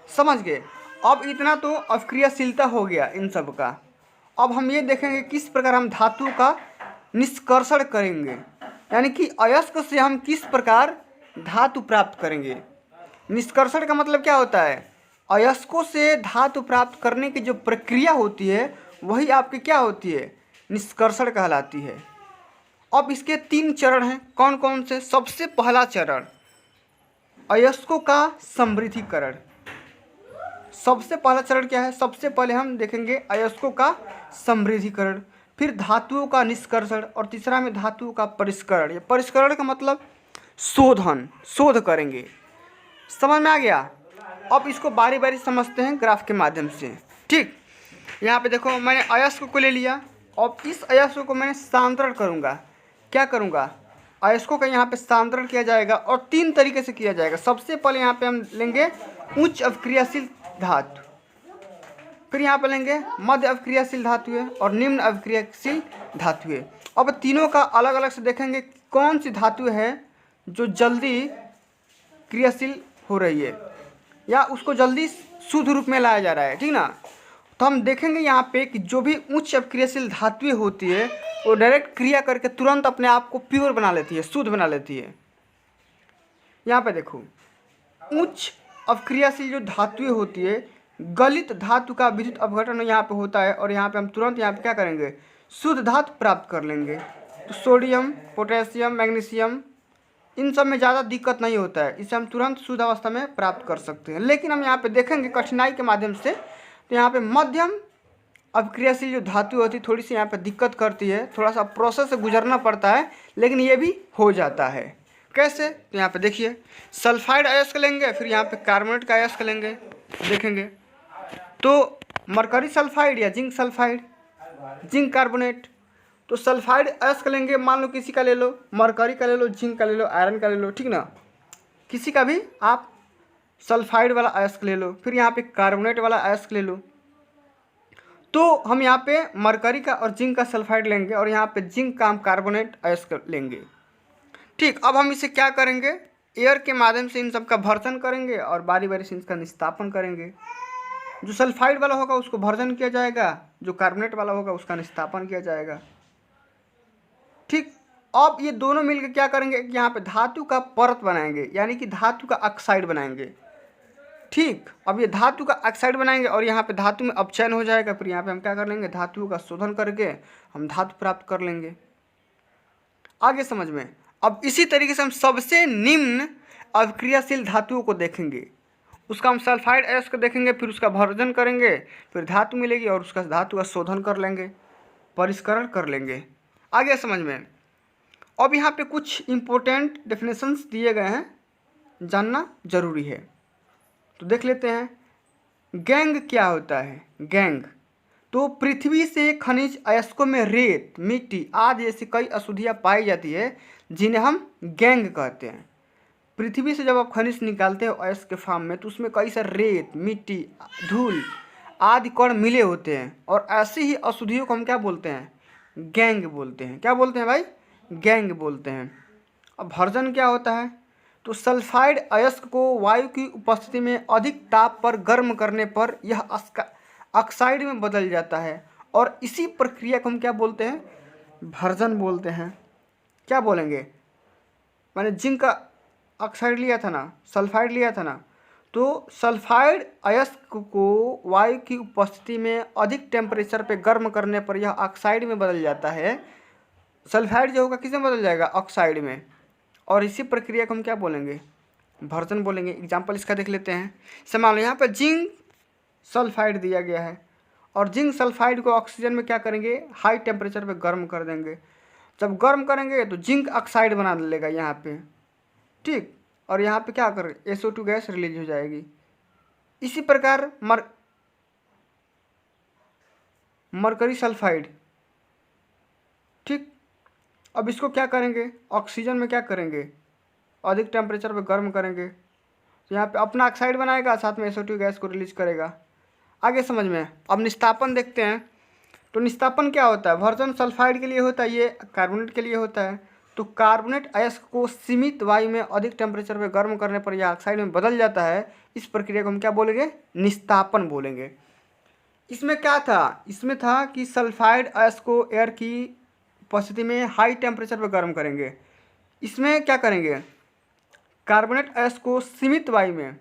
समझ गए। अब इतना तो अवक्रियाशीलता हो गया इन सब का। अब हम ये देखेंगे किस प्रकार हम धातु का निष्कर्षण करेंगे, यानी कि अयस्क से हम किस प्रकार धातु प्राप्त करेंगे। निष्कर्षण का मतलब क्या होता है, अयस्कों से धातु प्राप्त करने की जो प्रक्रिया होती है वही आपकी क्या होती है, निष्कर्षण कहलाती है। अब इसके 3 चरण हैं, कौन कौन से। सबसे पहला चरण अयस्कों का समृद्धिकरण। सबसे पहला चरण क्या है, सबसे पहले हम देखेंगे अयस्कों का समृद्धिकरण, फिर धातुओं का निष्कर्षण, और तीसरा में धातुओं का परिष्करण। ये परिष्करण का मतलब शोधन, शोध करेंगे। समझ में आ गया। अब इसको बारी बारी समझते हैं ग्राफ के माध्यम से। ठीक, यहाँ पे देखो मैंने अयस्क को ले लिया, और इस अयस्क को मैंने स्थानांतरण करूँगा। क्या करूँगा, अयस्कों का यहाँ पे स्थानांतरण किया जाएगा, और 3 तरीके से किया जाएगा। सबसे पहले यहाँ पे हम लेंगे उच्च अवक्रियाशील धातु, फिर यहाँ पे लेंगे मध्य अवक्रियाशील धातुएं और निम्न अवक्रियाशील धातुएं। अब तीनों का अलग अलग से देखेंगे कौन सी धातु है जो जल्दी क्रियाशील हो रही है या उसको जल्दी शुद्ध रूप में लाया जा रहा है, ठीक ना। तो हम देखेंगे यहाँ पे कि जो भी उच्च अवक्रियाशील धातुएं होती है वो डायरेक्ट क्रिया करके तुरंत अपने आप को प्योर बना लेती है, शुद्ध बना लेती है। यहाँ पे देखो उच्च अवक्रियाशील जो धातुएं होती है, गलित धातु का विद्युत अपघटन यहाँ पे होता है, और यहाँ पे हम तुरंत यहाँ पे क्या करेंगे, शुद्ध धातु प्राप्त कर लेंगे। तो सोडियम, पोटेशियम, मैग्नीशियम, इन सब में ज़्यादा दिक्कत नहीं होता है, इसे हम तुरंत शुद्ध अवस्था में प्राप्त कर सकते हैं। लेकिन हम यहाँ पे देखेंगे कठिनाई के माध्यम से, तो यहाँ पे मध्यम अवक्रियाशील जो धातु होती है थोड़ी सी यहाँ पे दिक्कत करती है, थोड़ा सा प्रोसेस से गुजरना पड़ता है, लेकिन ये भी हो जाता है। कैसे? तो यहाँ पे देखिए सल्फाइड अयस्क लेंगे, फिर यहाँ पे कार्बोनेट का अयस्क लेंगे, देखेंगे तो मरकरी सल्फाइड या जिंक सल्फाइड, जिंक कार्बोनेट। तो सल्फाइड अयस्क लेंगे, मान लो किसी का ले लो, मरकरी का ले लो, जिंक का ले लो, आयरन का ले लो, ठीक ना, किसी का भी आप सल्फाइड वाला अयस्क ले लो, फिर यहाँ पे कार्बोनेट वाला अयस्क ले लो। तो हम यहाँ पे मरकरी का और जिंक का सल्फाइड लेंगे और यहाँ पे जिंक का हम कार्बोनेट अयस्क लेंगे। ठीक, अब हम इसे क्या करेंगे, एयर के माध्यम से इन सब का भर्सन करेंगे और बारी बारी से इसका निस्तापन करेंगे। जो सल्फाइड वाला होगा उसको भर्सन किया जाएगा, जो कार्बोनेट वाला होगा उसका निस्तापन किया जाएगा। ठीक, अब ये दोनों मिलकर क्या करेंगे कि यहाँ पे धातु का परत बनाएंगे, यानी कि धातु का ऑक्साइड बनाएंगे। ठीक, अब ये धातु का ऑक्साइड बनाएंगे और यहाँ पे धातु में अपचयन हो जाएगा, फिर यहाँ पे हम क्या कर लेंगे, धातु का शोधन करके हम धातु प्राप्त कर लेंगे। आगे समझ में। अब इसी तरीके से हम सबसे निम्न अभिक्रियाशील धातुओं को देखेंगे, उसका हम सल्फाइड अयस्क देखेंगे, फिर उसका भर्जन करेंगे, फिर धातु मिलेगी और उसका धातु का शोधन कर लेंगे, परिष्करण कर लेंगे। आगे समझ में। अब यहाँ पे कुछ इम्पोर्टेंट डेफिनेशंस दिए गए हैं, जानना जरूरी है, तो देख लेते हैं। गैंग क्या होता है? गैंग तो पृथ्वी से खनिज अयस्कों में रेत, मिट्टी आदि ऐसी कई अशुद्धियाँ पाई जाती है जिन्हें हम गैंग कहते हैं। पृथ्वी से जब आप खनिज निकालते हो अयस्क के फॉर्म में, तो उसमें कई सारे रेत, मिट्टी, धूल आदि कण मिले होते हैं और ऐसी ही अशुद्धियों को हम क्या बोलते हैं? गैंग बोलते हैं। क्या बोलते हैं भाई? गैंग बोलते हैं। अब भर्जन क्या होता है? तो सल्फाइड अयस्क को वायु की उपस्थिति में अधिक ताप पर गर्म करने पर यह ऑक्साइड में बदल जाता है और इसी प्रक्रिया को हम क्या बोलते हैं? भर्जन बोलते हैं। क्या बोलेंगे? मैंने जिंक का ऑक्साइड लिया था ना, सल्फाइड लिया था ना, तो सल्फाइड अयस्क को वायु की उपस्थिति में अधिक टेम्परेचर पे गर्म करने पर यह ऑक्साइड में बदल जाता है। सल्फाइड जो होगा किस में बदल जाएगा? ऑक्साइड में। और इसी प्रक्रिया को हम क्या बोलेंगे? भर्जन बोलेंगे। एग्जाम्पल इसका देख लेते हैं। मान लो यहाँ पर जिंक सल्फाइड दिया गया है और जिंक सल्फाइड को ऑक्सीजन में क्या करेंगे? हाई टेम्परेचर पे गर्म कर देंगे। जब गर्म करेंगे तो जिंक ऑक्साइड बना लेगा यहाँ पे, ठीक, और यहाँ पे क्या कर SO2 गैस रिलीज हो जाएगी। इसी प्रकार मरकरी सल्फाइड, ठीक, अब इसको क्या करेंगे? ऑक्सीजन में क्या करेंगे? अधिक टेम्परेचर पे गर्म करेंगे, तो यहाँ पे अपना ऑक्साइड बनाएगा, साथ में SO2 गैस को रिलीज करेगा। आगे समझ में। अब निस्तापन देखते हैं। तो निस्तापन क्या होता है? भर्जन सल्फाइड के लिए होता है, ये कार्बोनेट के लिए होता है। तो कार्बोनेट अयस्क को सीमित वायु में अधिक टेम्परेचर पे गर्म करने पर यह ऑक्साइड में बदल जाता है। इस प्रक्रिया को हम क्या बोलेंगे? निस्तापन बोलेंगे। इसमें क्या था? इसमें था कि सल्फाइड अयस्क को एयर की उपस्थिति में हाई टेम्परेचर पर गर्म करेंगे। इसमें क्या करेंगे? कार्बोनेट अयस्क को सीमित वायु में,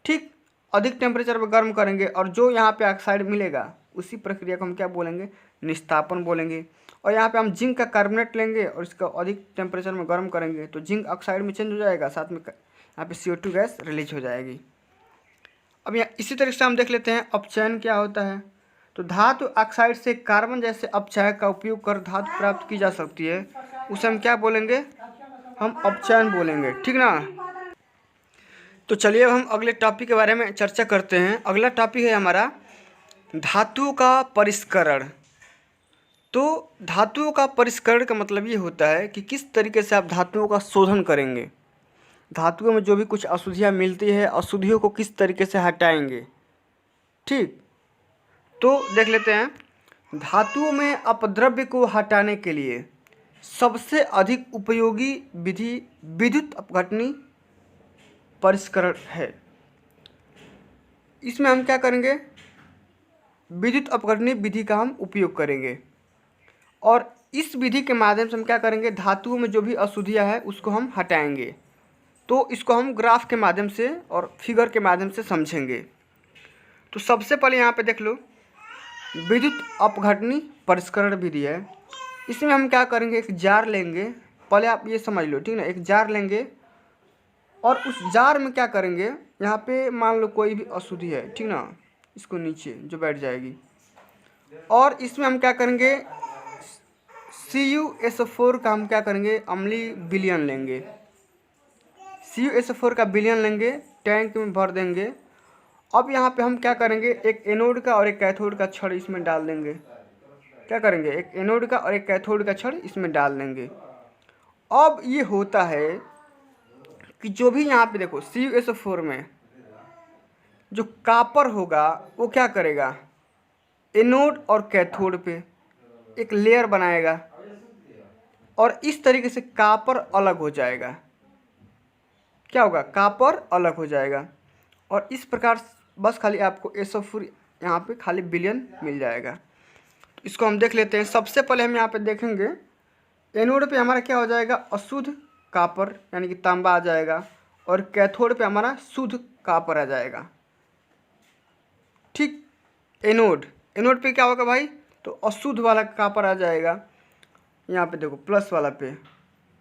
ठीक, अधिक टेम्परेचर पर गर्म करेंगे और जो यहाँ पे ऑक्साइड मिलेगा उसी प्रक्रिया को हम क्या बोलेंगे? निस्तापन बोलेंगे। और यहाँ पे हम जिंक का कार्बोनेट लेंगे और इसका अधिक टेम्परेचर में गर्म करेंगे तो जिंक ऑक्साइड में चेंज हो जाएगा, साथ में यहाँ पे CO2 गैस रिलीज हो जाएगी। अब यहाँ इसी तरीके से हम देख लेते हैं अपचयन क्या होता है। तो धातु ऑक्साइड से कार्बन जैसे अपचायक का उपयोग कर धातु प्राप्त की जा सकती है, उसे हम क्या बोलेंगे? हम अपचयन बोलेंगे, ठीक ना। तो चलिए अब हम अगले टॉपिक के बारे में चर्चा करते हैं। अगला टॉपिक है हमारा धातु का परिष्करण। तो धातुओं का परिष्करण का मतलब ये होता है कि किस तरीके से आप धातुओं का शोधन करेंगे, धातुओं में जो भी कुछ अशुद्धियाँ मिलती है, अशुद्धियों को किस तरीके से हटाएंगे, ठीक। तो देख लेते हैं। धातुओं में अपद्रव्य को हटाने के लिए सबसे अधिक उपयोगी विधि विद्युत अपघटनी परिष्करण है। इसमें हम क्या करेंगे? विद्युत अपघटनी विधि का हम उपयोग करेंगे और इस विधि के माध्यम से हम क्या करेंगे? धातुओं में जो भी अशुद्धियाँ है उसको हम हटाएंगे। तो इसको हम ग्राफ के माध्यम से और फिगर के माध्यम से समझेंगे। तो सबसे पहले यहाँ पे देख लो, विद्युत अपघटनी परिष्करण विधि है। इसमें हम क्या करेंगे? एक जार लेंगे, पहले आप ये समझ लो, ठीक ना। एक जार लेंगे और उस जार में क्या करेंगे? यहाँ पे मान लो कोई भी अशुद्धि है, ठीक ना, इसको नीचे जो बैठ जाएगी, और इसमें हम क्या करेंगे? CuSO4 का हम क्या करेंगे, अम्लीय विलयन लेंगे। CuSO4 का विलयन लेंगे, टैंक में भर देंगे। अब यहाँ पे हम क्या करेंगे, एक एनोड का और एक कैथोड का छड़ इसमें डाल देंगे। क्या करेंगे, एक एनोड का और एक कैथोड का छड़ इसमें डाल देंगे। अब ये होता है कि जो भी यहाँ पे देखो CuSO4 में जो कॉपर होगा वो क्या करेगा, एनोड और कैथोड पे एक लेयर बनाएगा और इस तरीके से कॉपर अलग हो जाएगा। क्या होगा, कॉपर अलग हो जाएगा और इस प्रकार बस खाली आपको SO4 यहाँ पे खाली विलयन मिल जाएगा। तो इसको हम देख लेते हैं। सबसे पहले हम यहाँ पे देखेंगे एनोड पे हमारा क्या हो जाएगा, अशुद्ध कॉपर यानी कि तांबा आ जाएगा और कैथोड पे हमारा शुद्ध कॉपर आ जाएगा। ठीक, एनोड पे क्या होगा भाई, तो अशुद्ध वाला कॉपर आ जाएगा यहाँ पे देखो प्लस वाला पे,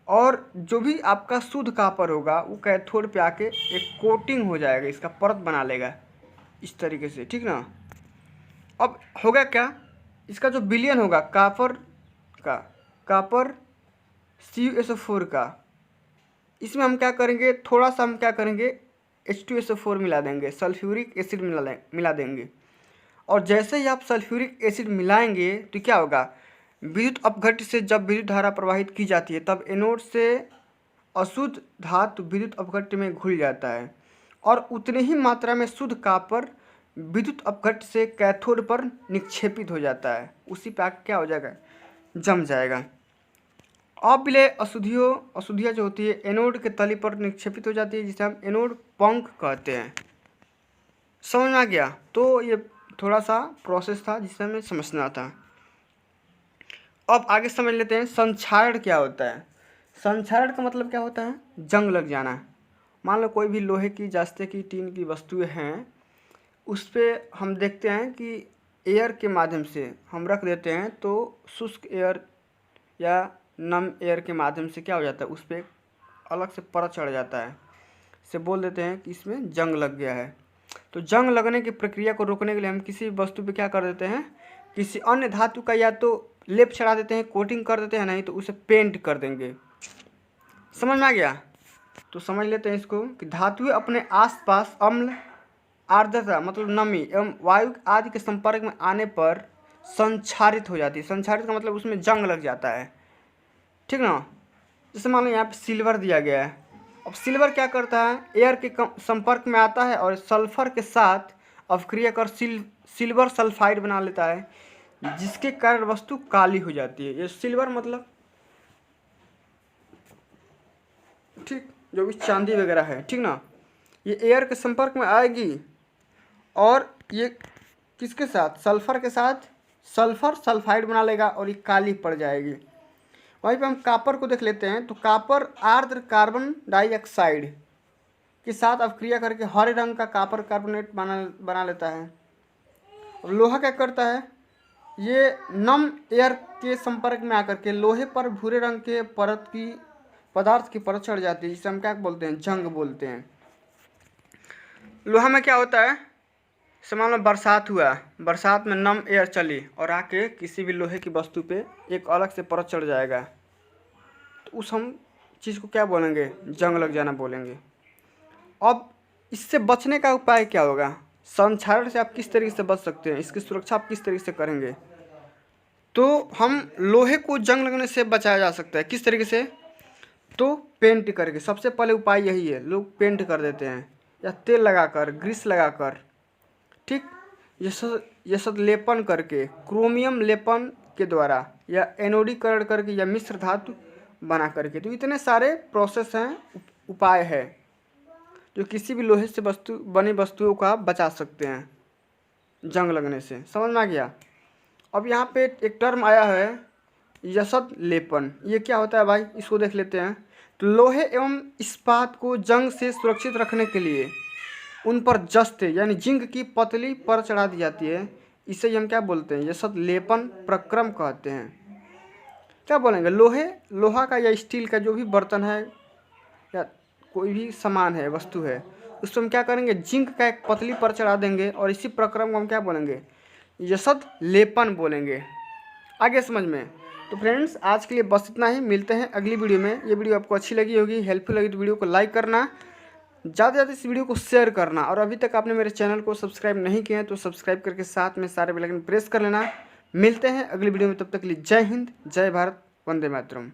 और जो भी आपका शुद्ध कॉपर होगा वो कैथोड पे आके एक कोटिंग हो जाएगा, इसका परत बना लेगा इस तरीके से। ठीक ना। अब होगा क्या, इसका जो विलयन होगा कॉपर CuSO4 का, इसमें हम क्या करेंगे, थोड़ा सा हम क्या करेंगे H2SO4 मिला देंगे, सल्फ्यूरिक एसिड मिला देंगे। और जैसे ही आप सल्फ्यूरिक एसिड मिलाएंगे तो क्या होगा, विद्युत अपघट्य से जब विद्युत धारा प्रवाहित की जाती है तब एनोड से अशुद्ध धातु विद्युत अपघट्य में घुल जाता है और उतने ही मात्रा में शुद्ध कॉपर विद्युत अपघट्य से कैथोड पर निक्षेपित हो जाता है। उसी पे क्या हो जाएगा, जम जाएगा। अविलेय अशुद्धियाँ जो होती है एनोड के तली पर निक्षेपित हो जाती है, जिसे हम एनोड पंख कहते हैं। समझ में आ गया। तो ये थोड़ा सा प्रोसेस था जिसे हमें समझना था। अब आगे समझ लेते हैं संक्षारण क्या होता है। संक्षारण का मतलब क्या होता है, जंग लग जाना। मान लो कोई भी लोहे की, जास्ते की, टीन की वस्तुएं हैं, उस पर हम देखते हैं कि एयर के माध्यम से हम रख देते हैं तो शुष्क एयर या नम एयर के माध्यम से क्या हो जाता है, उस पर अलग से परत चढ़ जाता है, से बोल देते हैं कि इसमें जंग लग गया है। तो जंग लगने की प्रक्रिया को रोकने के लिए हम किसी वस्तु पे क्या कर देते हैं, किसी अन्य धातु का या तो लेप चढ़ा देते हैं, कोटिंग कर देते हैं, नहीं तो उसे पेंट कर देंगे। समझ में आ गया। तो समझ लेते हैं इसको कि धातुएं अपने आसपास अम्ल, आर्द्रता मतलब नमी एवं वायु आदि के संपर्क में आने पर संक्षारित हो जाती है। संक्षारित का मतलब उसमें जंग लग जाता है। ठीक ना। जैसे मान लो यहाँ पे सिल्वर दिया गया है। अब सिल्वर क्या करता है, एयर के संपर्क में आता है और सल्फर के साथ अपक्रिया कर सिल्वर सल्फाइड बना लेता है, जिसके कारण वस्तु काली हो जाती है। ये सिल्वर मतलब ठीक जो भी चांदी वगैरह है। ठीक ना। ये एयर के संपर्क में आएगी और ये किसके साथ, सल्फर के साथ सल्फर सल्फाइड बना लेगा और ये काली पड़ जाएगी। वहीं पे हम कॉपर को देख लेते हैं। तो कॉपर आर्द्र कार्बन डाइऑक्साइड के साथ अपक्रिया करके हरे रंग का कॉपर कार्बोनेट बना लेता है। और लोहा क्या करता है, ये नम एयर के संपर्क में आकर के लोहे पर भूरे रंग के पदार्थ की परत चढ़ जाती है, जिसे हम क्या बोलते हैं, जंग बोलते हैं। लोहा में क्या होता है, मान लो बरसात हुआ, बरसात में नम एयर चली और आके किसी भी लोहे की वस्तु पे एक अलग से परत चढ़ जाएगा, तो उस हम चीज़ को क्या बोलेंगे, जंग लग जाना बोलेंगे। अब इससे बचने का उपाय क्या होगा, संक्षारण से आप किस तरीके से बच सकते हैं, इसकी सुरक्षा आप किस तरीके से करेंगे। तो हम लोहे को जंग लगने से बचाया जा सकता है, किस तरीके से, तो पेंट करके। सबसे पहले उपाय यही है, लोग पेंट कर देते हैं या तेल लगाकर, ग्रीस लगाकर। ठीक, यह सब लेपन करके, क्रोमियम लेपन के द्वारा या एनोडीकरण करके या मिश्र धातु बना करके। तो इतने सारे प्रोसेस हैं, उपाय है जो किसी भी लोहे से बनी वस्तुओं का बचा सकते हैं जंग लगने से। समझ में आ गया। अब यहाँ पे एक टर्म आया है यशद लेपन। ये क्या होता है भाई, इसको देख लेते हैं। तो लोहे एवं इस्पात को जंग से सुरक्षित रखने के लिए उन पर जस्ते यानी जिंक की पतली पर चढ़ा दी जाती है। इसे हम क्या बोलते हैं, यशद लेपन प्रक्रम कहते हैं। क्या बोलेंगे, लोहा का या स्टील का जो भी बर्तन है या कोई भी सामान है, वस्तु है, उसको हम क्या करेंगे, जिंक का एक पतली पर चढ़ा देंगे और इसी प्रक्रम को हम क्या बोलेंगे, यशद लेपन बोलेंगे। आगे समझ में। तो फ्रेंड्स आज के लिए बस इतना ही, मिलते हैं अगली वीडियो में। ये वीडियो आपको अच्छी लगी होगी, हेल्पफुल लगी तो वीडियो को लाइक करना, ज़्यादा से ज़्यादा इस वीडियो को शेयर करना, और अभी तक आपने मेरे चैनल को सब्सक्राइब नहीं किया है तो सब्सक्राइब करके साथ में सारे बेल आइकन प्रेस कर लेना। मिलते हैं अगली वीडियो में, तब तक के लिए जय हिंद, जय भारत, वंदे मातरम।